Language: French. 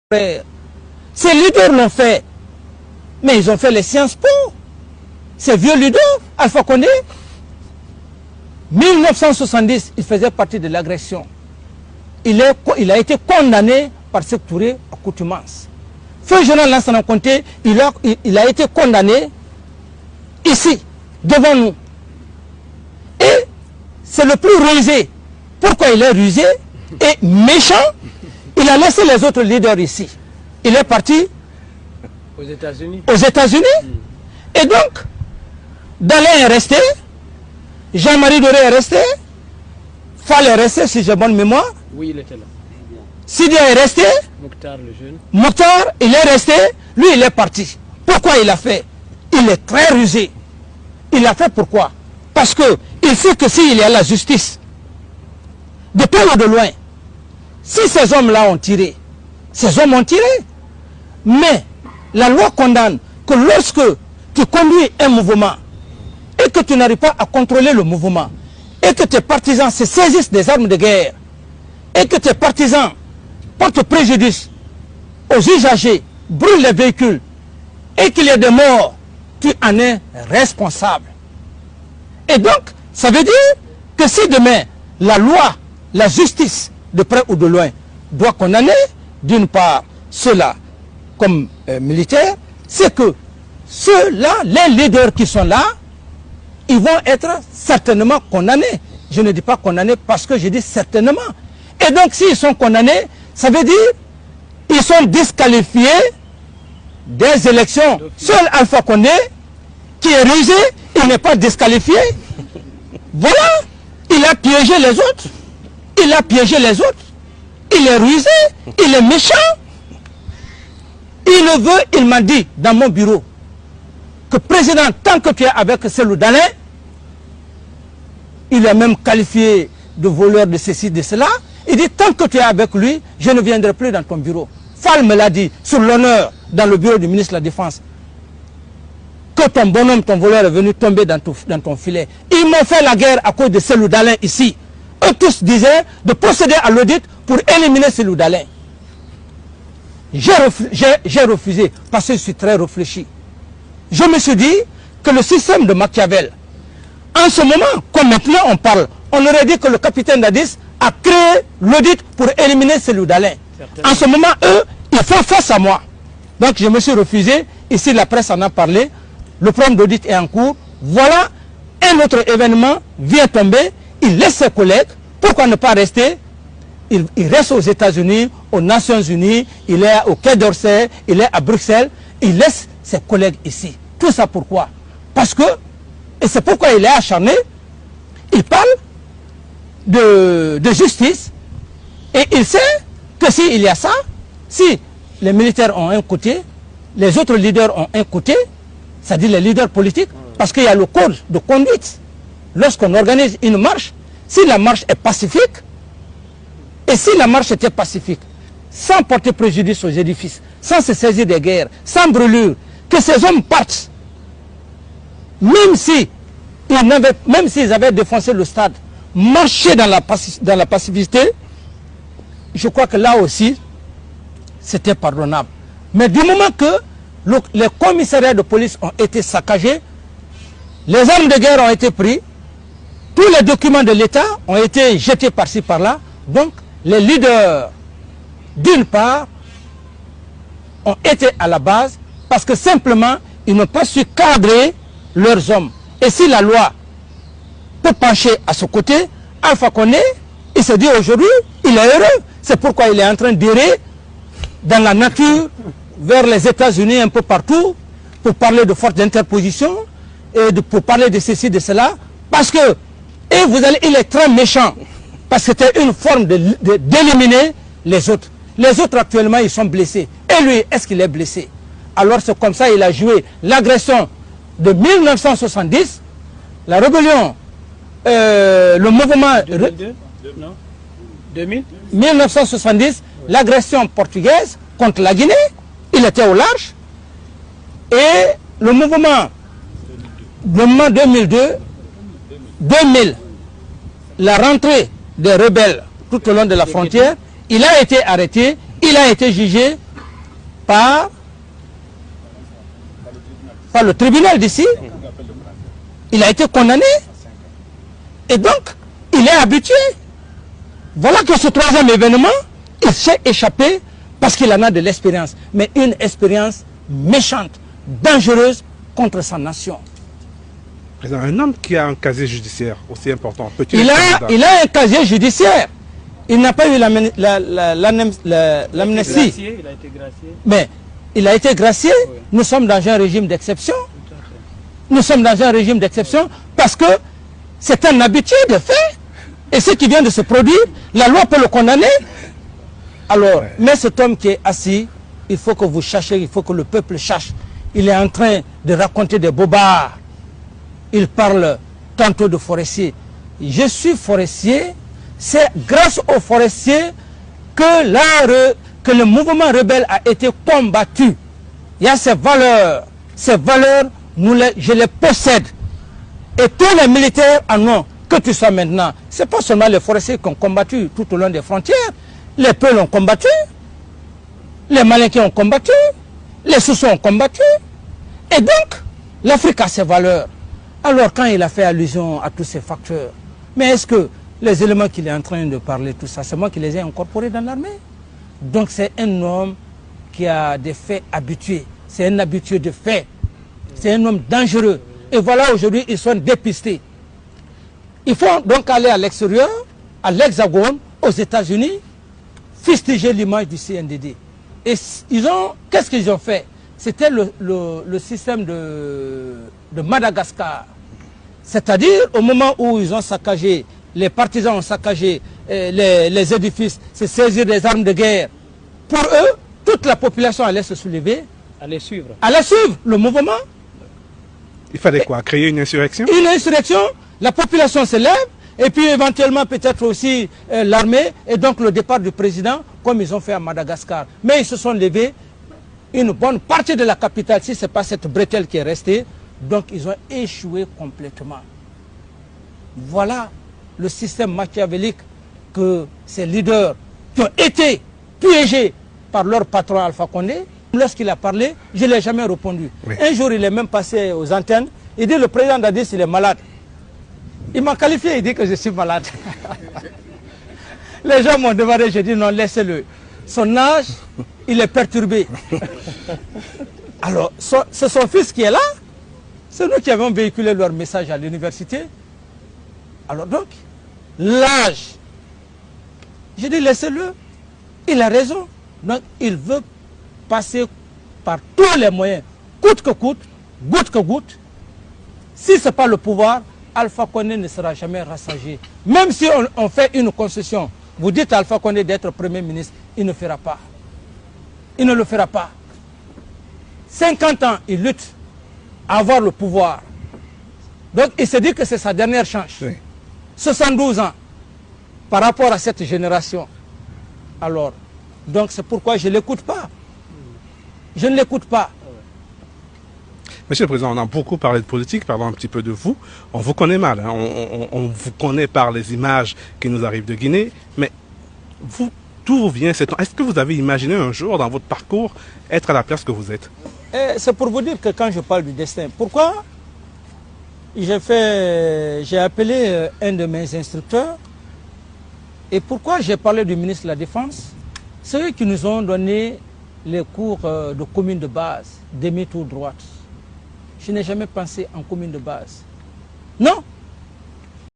Ces leaders l'ont fait, mais ils ont fait les Sciences Po. Ces vieux leaders, Alpha Condé, 1970, il faisait partie de l'agression. Il a été condamné par Sékou Touré à contumace. Feu Général Lansana Conté, il a été condamné ici, devant nous. Et c'est le plus rusé. Pourquoi il est rusé et méchant? Il a laissé les autres leaders ici. Il est parti aux États-Unis. Et donc, Dalin est resté, Jean-Marie Doré est resté, Fall est resté, si j'ai bonne mémoire. Oui, il était là. Sidia est resté. Mokhtar, le jeune. Mokhtar, il est resté. Lui, il est parti. Pourquoi il a fait? Il est très rusé. Il a fait pourquoi? Parce que il sait que s'il y a la justice, de près ou de loin, si ces hommes-là ont tiré, ces hommes ont tiré. Mais la loi condamne que lorsque tu conduis un mouvement et que tu n'arrives pas à contrôler le mouvement et que tes partisans se saisissent des armes de guerre et que tes partisans portent préjudice aux usagers, brûlent les véhicules et qu'il y ait des morts, tu en es responsable. Et donc, ça veut dire que si demain, la loi, la justice, de près ou de loin, doit condamner, d'une part, ceux-là comme militaires, c'est que ceux-là, les leaders qui sont là, ils vont être certainement condamnés. Je ne dis pas condamnés parce que je dis certainement. Et donc, s'ils sont condamnés, ça veut dire qu'ils sont disqualifiés des élections. Seul Alpha Condé, qui est rusé, il n'est pas disqualifié. Voilà, il a piégé les autres. Il a piégé les autres. Il est rusé, il est méchant. Il le veut, il m'a dit dans mon bureau que président, tant que tu es avec Cellou Dalein, il a même qualifié de voleur de ceci, de cela. Il dit, tant que tu es avec lui, je ne viendrai plus dans ton bureau. Fall me l'a dit, sur l'honneur, dans le bureau du ministre de la Défense, que ton bonhomme, ton voleur est venu tomber dans ton filet. Ils m'ont fait la guerre à cause de Cellou Dalein ici. Eux tous disaient de procéder à l'audit pour éliminer Cellou Dalein. J'ai refusé parce que je suis très réfléchi. Je me suis dit que le système de Machiavel, en ce moment, comme maintenant on parle, on aurait dit que le capitaine Dadis a créé l'audit pour éliminer Cellou Dalein. En ce moment, eux, ils font face à moi. Donc je me suis refusé. Ici, la presse en a parlé. Le programme d'audit est en cours. Voilà, un autre événement vient tomber. Il laisse ses collègues. Pourquoi ne pas rester? Il reste aux États-Unis, aux Nations Unies, il est au Quai d'Orsay, il est à Bruxelles. Il laisse ses collègues ici. Tout ça pourquoi? Parce que, et c'est pourquoi il est acharné, il parle de justice et il sait que s'il y a ça, si les militaires ont un côté, les autres leaders ont un côté, c'est-à-dire les leaders politiques, parce qu'il y a le code de conduite. Lorsqu'on organise une marche, si la marche est pacifique, et si la marche était pacifique, sans porter préjudice aux édifices, sans se saisir des guerres, sans brûlure, que ces hommes partent, même s'ils avaient défoncé le stade, marcher dans la pacificité, je crois que là aussi, c'était pardonnable. Mais du moment que les commissariats de police ont été saccagés, les armes de guerre ont été prises, tous les documents de l'État ont été jetés par-ci, par-là. Donc, les leaders, d'une part, ont été à la base parce que simplement, ils n'ont pas su cadrer leurs hommes. Et si la loi peut pencher à ce côté, Alpha Condé, il se dit aujourd'hui, il est heureux. C'est pourquoi il est en train d'errer dans la nature, vers les États-Unis, un peu partout, pour parler de force d'interposition, et pour parler de ceci, de cela, parce que, et vous allez, il est très méchant, parce que c'était une forme d'éliminer les autres. Les autres actuellement, ils sont blessés. Et lui, est-ce qu'il est blessé? Alors c'est comme ça, il a joué l'agression de 1970, la rébellion, le mouvement... 2002 non 2000 1970, l'agression portugaise contre la Guinée, il était au large. Et le mouvement 2002, 2000, la rentrée des rebelles tout au long de la frontière, il a été arrêté, il a été jugé par le tribunal d'ici. Il a été condamné. Et donc, il est habitué. Voilà que ce troisième événement, il s'est échappé parce qu'il en a de l'expérience. Mais une expérience méchante, dangereuse contre sa nation. Président, un homme qui a un casier judiciaire aussi important, peut-il Il être candidat? a un casier judiciaire. Il n'a pas eu l'amnistie. Il a été gracié. Mais il a été gracié. Oui. Nous sommes dans un régime d'exception. Tout à fait. Nous sommes dans un régime d'exception parce que c'est un habitué de fait. Et ce qui vient de se produire, la loi peut le condamner. Alors, mais cet homme qui est assis, il faut que vous cherchiez, il faut que le peuple cherche. Il est en train de raconter des bobards. Il parle tantôt de forestier. Je suis forestier. C'est grâce aux forestiers que, que le mouvement rebelle a été combattu. Il y a ces valeurs. Ces valeurs, je les possède. Et tous les militaires en ont. Que tu sois maintenant. Ce n'est pas seulement les forestiers qui ont combattu tout au long des frontières. Les Peuls ont combattu. Les Malinqués ont combattu. Les Soussous ont combattu. Et donc, l'Afrique a ses valeurs. Alors, quand il a fait allusion à tous ces facteurs, mais est-ce que les éléments qu'il est en train de parler, tout ça, c'est moi qui les ai incorporés dans l'armée? Donc, c'est un homme qui a des faits habitués. C'est un habitué de faits. C'est un homme dangereux. Et voilà, aujourd'hui, ils sont dépistés. Il faut donc aller à l'extérieur, à l'Hexagone, aux États-Unis, fustiger l'image du CNDD. Et qu'est-ce qu'ils ont fait? C'était le système de Madagascar. C'est-à-dire, au moment où ils ont saccagé, les partisans ont saccagé les édifices, se saisir des armes de guerre. Pour eux, toute la population allait se soulever. Allez suivre. Allait suivre le mouvement. Il fallait quoi? Créer une insurrection? Une insurrection, la population se lève, et puis éventuellement peut-être aussi l'armée, et donc le départ du président, comme ils ont fait à Madagascar. Mais ils se sont levés, une bonne partie de la capitale, si ce n'est pas cette bretelle qui est restée, donc ils ont échoué complètement. Voilà le système machiavélique que ces leaders qui ont été piégés par leur patron Alpha Condé. Lorsqu'il a parlé, je ne l'ai jamais répondu. Oui. Un jour, il est même passé aux antennes. Il dit, le président Dadis, il est malade. Il m'a qualifié, il dit que je suis malade. Les gens m'ont demandé, j'ai dit non, laissez-le. Son âge, il est perturbé. Alors, c'est son fils qui est là. C'est nous qui avons véhiculé leur message à l'université. Alors donc, l'âge, j'ai dit laissez-le. Il a raison. Donc, il veut passer par tous les moyens, coûte que coûte, goutte que goutte. Si ce n'est pas le pouvoir, Alpha Condé ne sera jamais rassasié. Même si on fait une concession, vous dites à Alpha Condé d'être Premier ministre, il ne fera pas. Il ne le fera pas. 50 ans, il lutte à avoir le pouvoir. Donc, il se dit que c'est sa dernière chance. Oui. 72 ans par rapport à cette génération. Alors, donc c'est pourquoi je ne l'écoute pas. Je ne l'écoute pas. Monsieur le Président, on a beaucoup parlé de politique, parlons un petit peu de vous. On vous connaît mal, hein. On vous connaît par les images qui nous arrivent de Guinée, mais vous, d'où vient cette... Est-ce que vous avez imaginé un jour dans votre parcours être à la place que vous êtes? C'est pour vous dire que quand je parle du destin, pourquoi j'ai appelé un de mes instructeurs et pourquoi j'ai parlé du ministre de la Défense? C'est eux qui nous ont donné les cours de commune de base, demi-tour droite. Je n'ai jamais pensé en commune de base. Non,